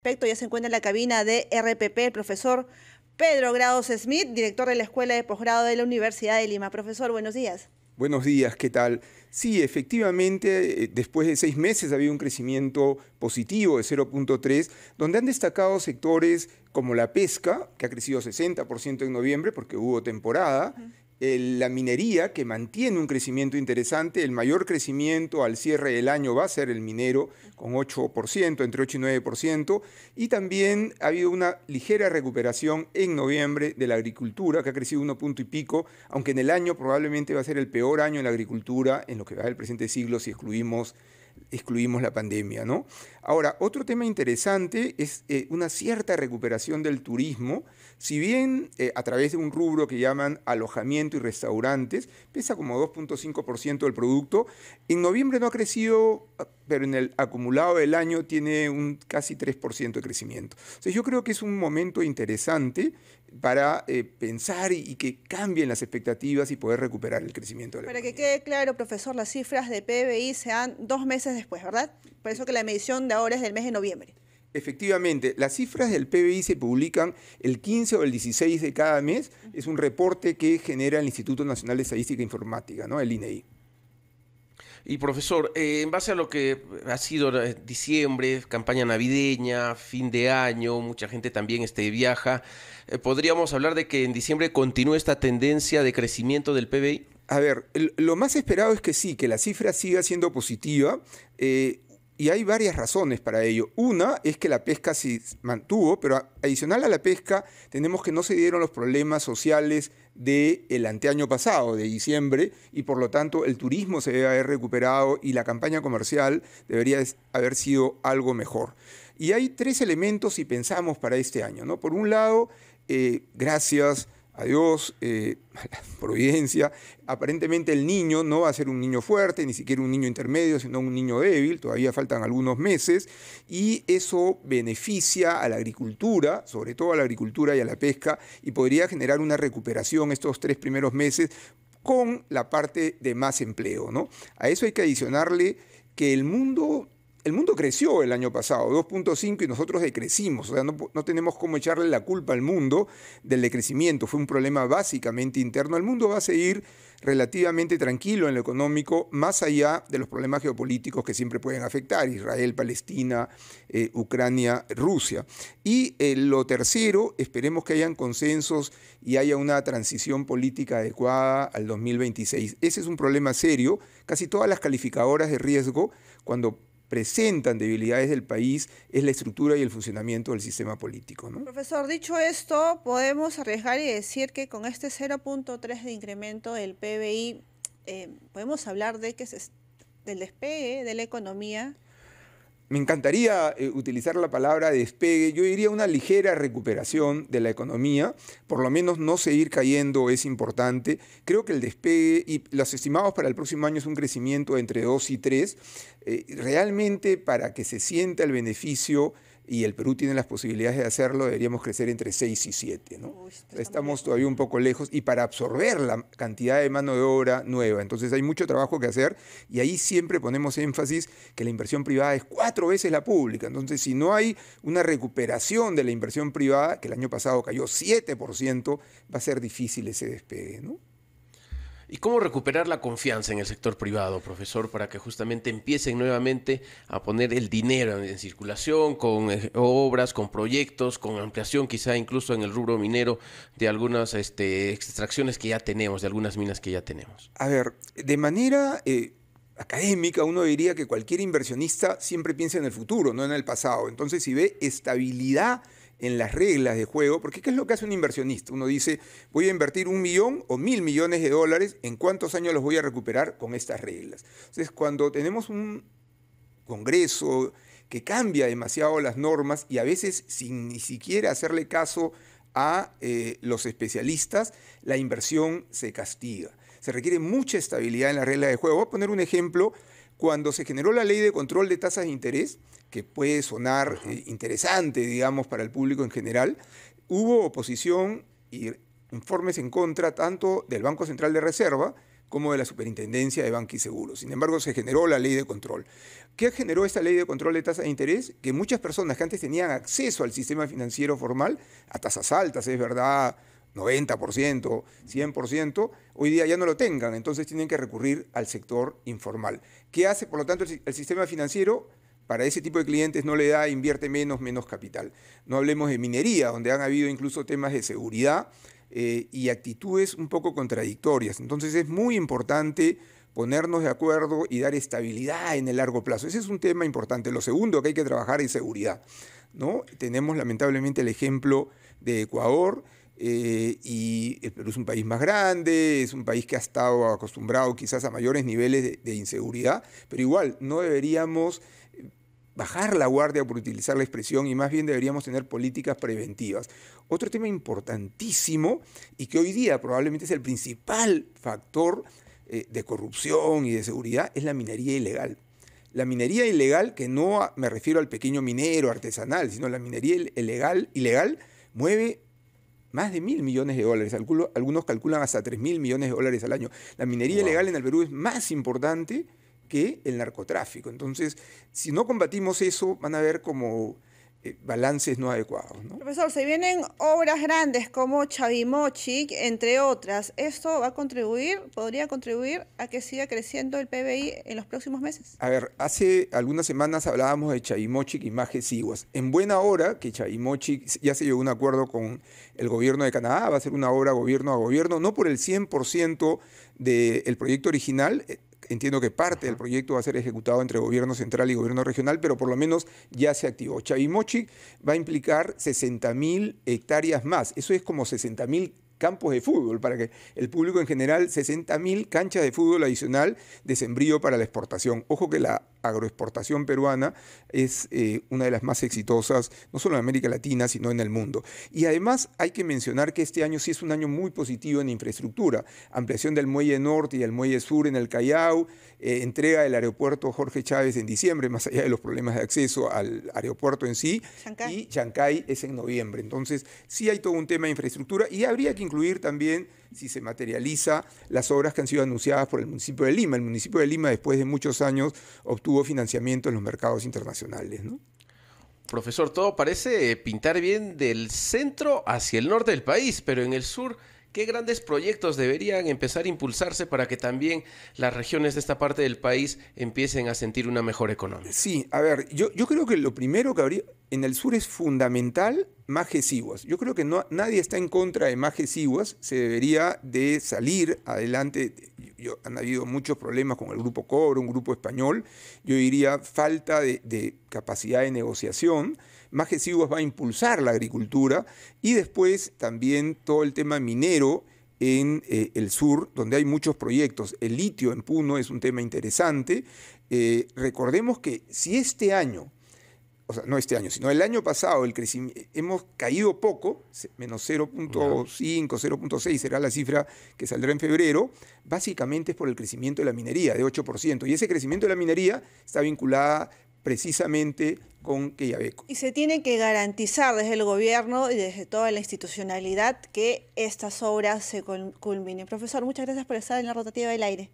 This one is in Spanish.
Perfecto, ya se encuentra en la cabina de RPP el profesor Pedro Grados Smith, director de la Escuela de Posgrado de la Universidad de Lima. Profesor, buenos días. Buenos días, ¿qué tal? Sí, efectivamente, después de 6 meses ha habido un crecimiento positivo de 0,3, donde han destacado sectores como la pesca, que ha crecido 60% en noviembre porque hubo temporada, la minería, que mantiene un crecimiento interesante. El mayor crecimiento al cierre del año va a ser el minero, con 8%, entre 8 y 9%, y también ha habido una ligera recuperación en noviembre de la agricultura, que ha crecido 1 punto y pico, aunque en el año probablemente va a ser el peor año en la agricultura en lo que va del presente siglo si excluimos la pandemia, ¿no? Ahora, otro tema interesante es una cierta recuperación del turismo. Si bien a través de un rubro que llaman alojamiento y restaurantes, pesa como 2,5% del producto, en noviembre no ha crecido, pero en el acumulado del año tiene un casi 3% de crecimiento. Entonces yo creo que es un momento interesante para pensar y que cambien las expectativas y poder recuperar el crecimiento de la Para que economía. quede claro, profesor, las cifras de PBI se dan 2 meses después, ¿verdad? Por eso que la medición de ahora es del mes de noviembre. Efectivamente, las cifras del PBI se publican el 15 o el 16 de cada mes. Es un reporte que genera el Instituto Nacional de Estadística e Informática, ¿no? El INEI. Y profesor, en base a lo que ha sido diciembre, campaña navideña, fin de año, mucha gente también viaja, ¿podríamos hablar de que en diciembre continúe esta tendencia de crecimiento del PBI? A ver, lo más esperado es que sí, que la cifra siga siendo positiva. Y hay varias razones para ello. Una es que la pesca se mantuvo, pero adicional a la pesca tenemos que no se dieron los problemas sociales del anteaño pasado, de diciembre, y por lo tanto el turismo se debe haber recuperado y la campaña comercial debería haber sido algo mejor. Y hay 3 elementos si pensamos para este año, ¿no? Por un lado, gracias a Dios, a la providencia, aparentemente el niño no va a ser un niño fuerte, ni siquiera un niño intermedio, sino un niño débil, todavía faltan algunos meses, y eso beneficia a la agricultura, sobre todo a la agricultura y a la pesca, y podría generar una recuperación estos 3 primeros meses con la parte de más empleo, ¿no? A eso hay que adicionarle que el mundo creció el año pasado, 2,5, y nosotros decrecimos. O sea, no tenemos cómo echarle la culpa al mundo del decrecimiento. Fue un problema básicamente interno. El mundo va a seguir relativamente tranquilo en lo económico, más allá de los problemas geopolíticos que siempre pueden afectar: Israel, Palestina, Ucrania, Rusia. Y lo tercero, esperemos que hayan consensos y haya una transición política adecuada al 2026. Ese es un problema serio. Casi todas las calificadoras de riesgo, cuando presentan debilidades del país, es la estructura y el funcionamiento del sistema político, ¿no? Profesor, dicho esto, podemos arriesgar y decir que con este 0,3 de incremento del PBI, podemos hablar de del despegue de la economía. Me encantaría utilizar la palabra despegue. Yo diría una ligera recuperación de la economía, por lo menos no seguir cayendo es importante. Creo que el despegue, y los estimados para el próximo año es un crecimiento entre 2 y 3, realmente para que se sienta el beneficio, y el Perú tiene las posibilidades de hacerlo, deberíamos crecer entre 6 y 7, ¿no? Estamos todavía un poco lejos, y para absorber la cantidad de mano de obra nueva. Entonces hay mucho trabajo que hacer, y ahí siempre ponemos énfasis que la inversión privada es 4 veces la pública. Entonces, si no hay una recuperación de la inversión privada, que el año pasado cayó 7%, va a ser difícil ese despegue, ¿no? ¿Y cómo recuperar la confianza en el sector privado, profesor, para que justamente empiecen nuevamente a poner el dinero en circulación, con obras, con proyectos, con ampliación quizá incluso en el rubro minero de algunas extracciones que ya tenemos, de algunas minas que ya tenemos? A ver, de manera académica uno diría que cualquier inversionista siempre piensa en el futuro, no en el pasado. Entonces, si ve estabilidad en las reglas de juego, porque ¿qué es lo que hace un inversionista? Uno dice, voy a invertir 1 millón o 1.000 millones de dólares, ¿en cuántos años los voy a recuperar con estas reglas? Entonces, cuando tenemos un Congreso que cambia demasiado las normas y a veces sin ni siquiera hacerle caso a los especialistas, la inversión se castiga. Se requiere mucha estabilidad en la regla de juego. Voy a poner un ejemplo. Cuando se generó la ley de control de tasas de interés, que puede sonar interesante, digamos, para el público en general, hubo oposición y informes en contra tanto del Banco Central de Reserva, como de la Superintendencia de Banca y Seguros. Sin embargo, se generó la ley de control. ¿Qué generó esta ley de control de tasa de interés? Que muchas personas que antes tenían acceso al sistema financiero formal, a tasas altas, es verdad, 90%, 100%, hoy día ya no lo tengan, entonces tienen que recurrir al sector informal. ¿Qué hace, por lo tanto, el sistema financiero? Para ese tipo de clientes no le da, invierte menos capital. No hablemos de minería, donde han habido incluso temas de seguridad y actitudes un poco contradictorias. Entonces es muy importante ponernos de acuerdo y dar estabilidad en el largo plazo. Ese es un tema importante. Lo segundo que hay que trabajar es seguridad, ¿no? Tenemos lamentablemente el ejemplo de Ecuador, y el Perú es un país más grande, es un país que ha estado acostumbrado quizás a mayores niveles de inseguridad, pero igual no deberíamos bajar la guardia por utilizar la expresión y más bien deberíamos tener políticas preventivas. Otro tema importantísimo y que hoy día probablemente es el principal factor de corrupción y de seguridad es la minería ilegal. La minería ilegal, que no me refiero al pequeño minero artesanal, sino la minería ilegal mueve más de $1.000 millones. Algunos calculan hasta $3.000 millones al año. La minería ilegal en el Perú es más importante que el narcotráfico. Entonces, si no combatimos eso, van a haber como balances no adecuados, ¿no? Profesor, se vienen obras grandes como Chavimochic, entre otras. ¿Esto va a contribuir, podría contribuir a que siga creciendo el PBI en los próximos meses? A ver, hace algunas semanas hablábamos de Chavimochic y Majes Siguas. En buena hora que Chavimochic ya se llegó a un acuerdo con el gobierno de Canadá, va a ser una obra gobierno a gobierno, no por el 100% del proyecto original. Entiendo que parte del proyecto va a ser ejecutado entre gobierno central y gobierno regional, pero por lo menos ya se activó. Chavimochic va a implicar 60.000 hectáreas más. Eso es como 60.000 campos de fútbol, para que el público en general, 60.000 canchas de fútbol adicional de sembrío para la exportación. Ojo que la agroexportación peruana es una de las más exitosas, no solo en América Latina, sino en el mundo. Y además hay que mencionar que este año sí es un año muy positivo en infraestructura. Ampliación del muelle norte y el muelle sur en el Callao, entrega del aeropuerto Jorge Chávez en diciembre, más allá de los problemas de acceso al aeropuerto en sí, y Chancay es en noviembre. Entonces sí hay todo un tema de infraestructura y habría que incluir también, si se materializa, las obras que han sido anunciadas por el municipio de Lima. El municipio de Lima, después de muchos años, obtuvo financiamiento en los mercados internacionales, ¿no? Profesor, todo parece pintar bien del centro hacia el norte del país, pero en el sur, ¿qué grandes proyectos deberían empezar a impulsarse para que también las regiones de esta parte del país empiecen a sentir una mejor economía? Sí, a ver, yo creo que lo primero que habría en el sur es fundamental Majes Siguas. Yo creo que nadie está en contra de Majes Siguas, se debería de salir adelante. Han habido muchos problemas con el Grupo Cobre, un grupo español. Yo diría falta de capacidad de negociación. Majes Siguas va a impulsar la agricultura y después también todo el tema minero en el sur, donde hay muchos proyectos. El litio en Puno es un tema interesante. Recordemos que si este año, o sea, no este año, sino el año pasado, hemos caído poco, menos 0.5, 0.6 será la cifra que saldrá en febrero, básicamente es por el crecimiento de la minería, de 8%. Y ese crecimiento de la minería está vinculada precisamente con Quellaveco. Y se tiene que garantizar desde el gobierno y desde toda la institucionalidad que estas obras se culminen. Profesor, muchas gracias por estar en la rotativa del aire.